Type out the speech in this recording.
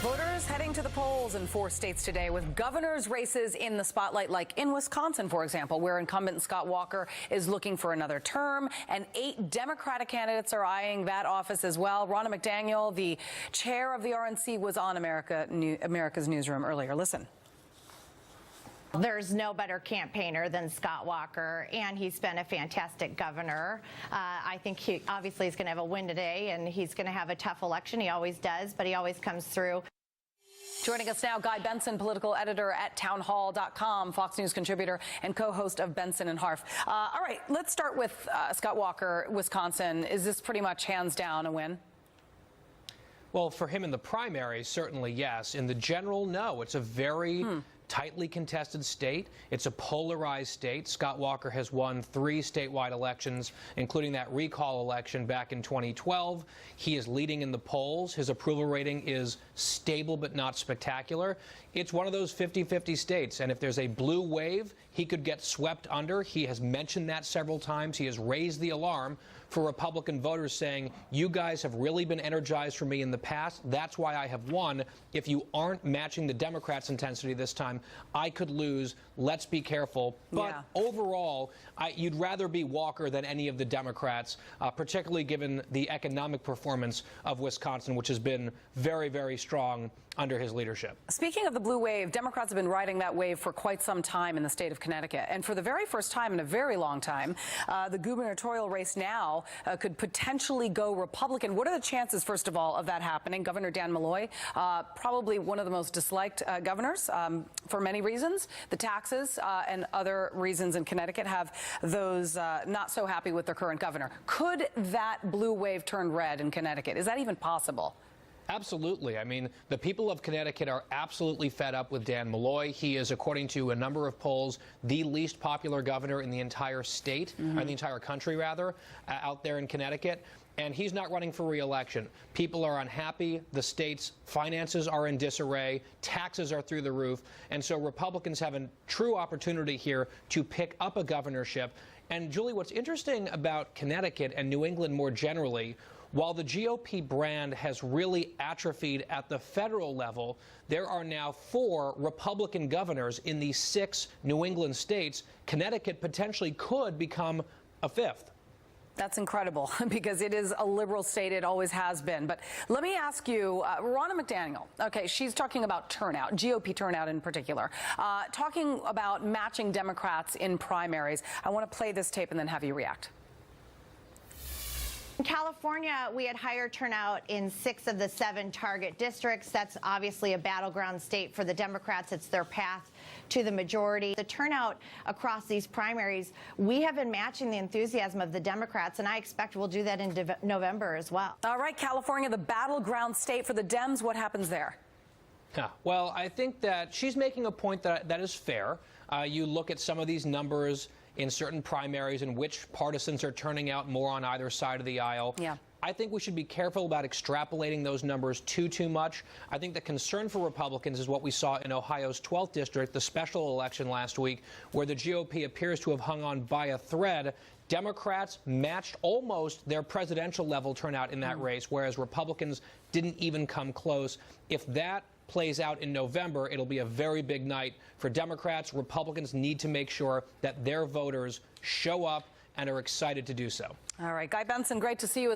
Voters heading to the polls in 4 states today with governors' races in the spotlight, like in Wisconsin, for example, where incumbent Scott Walker is looking for another term, and 8 Democratic candidates are eyeing that office as well. Ronna McDaniel, the chair of the RNC, was on America's Newsroom earlier. Listen. There's no better campaigner than Scott Walker, and he's been a fantastic governor. I think he obviously is going to have a win today, and he's going to have a tough election. He always does, but he always comes through. Joining us now, Guy Benson, political editor at townhall.com, Fox News contributor and co-host of Benson and Harf. All right, let's start with Scott Walker, Wisconsin. Is this pretty much hands down a win? Well, for him in the primary, certainly yes. In the general, no. It's a very tightly contested state. It's a polarized state. Scott Walker has won 3 statewide elections, including that recall election back in 2012. He is leading in the polls. His approval rating is stable but not spectacular. It's one of those 50-50 states, and if there's a blue wave, he could get swept under. He has mentioned that several times. He has raised the alarm for Republican voters, saying, you guys have really been energized for me in the past. That's why I have won. If you aren't matching the Democrats' intensity this time, I could lose. Let's be careful. But overall, you'd rather be Walker than any of the Democrats, particularly given the economic performance of Wisconsin, which has been very, very strong under his leadership. Speaking of the blue wave, Democrats have been riding that wave for quite some time in the state of Connecticut. And for the very first time in a very long time, the gubernatorial race now could potentially go Republican. What are the chances, first of all, of that happening? Governor Dan Malloy, probably one of the most disliked governors for many reasons. The taxes and other reasons in Connecticut have those not so happy with their current governor. Could that blue wave turn red in Connecticut? Is that even possible? Absolutely. I mean, the people of Connecticut are absolutely fed up with Dan Malloy. He is, according to a number of polls, the least popular governor in the entire state, or the entire country, rather, out there in Connecticut. And he's not running for re-election. People are unhappy. The state's finances are in disarray. Taxes are through the roof. And so Republicans have a true opportunity here to pick up a governorship. And, Julie, what's interesting about Connecticut and New England more generally, while the GOP brand has really atrophied at the federal level, there are now 4 Republican governors in these 6 New England states. Connecticut potentially could become a 5th. That's incredible because it is a liberal state. It always has been. But let me ask you, Ronna McDaniel, okay, she's talking about turnout, GOP turnout in particular, talking about matching Democrats in primaries. I want to play this tape and then have you react. In California, we had higher turnout in 6 of the 7 target districts. That's obviously a battleground state for the Democrats. It's their path to the majority. The turnout across these primaries, we have been matching the enthusiasm of the Democrats, and I expect we'll do that in November as well. All right, California, the battleground state for the Dems. What happens there? Yeah, well, I think that she's making a point that is fair. You look at some of these numbers in certain primaries in which partisans are turning out more on either side of the aisle. Yeah. I think we should be careful about extrapolating those numbers too much. I think the concern for Republicans is what we saw in Ohio's 12th district, the special election last week, where the GOP appears to have hung on by a thread. Democrats matched almost their presidential level turnout in that race, whereas Republicans didn't even come close. If that plays out in November, it'll be a very big night for Democrats. Republicans need to make sure that their voters show up and are excited to do so. All right, Guy Benson, great to see you.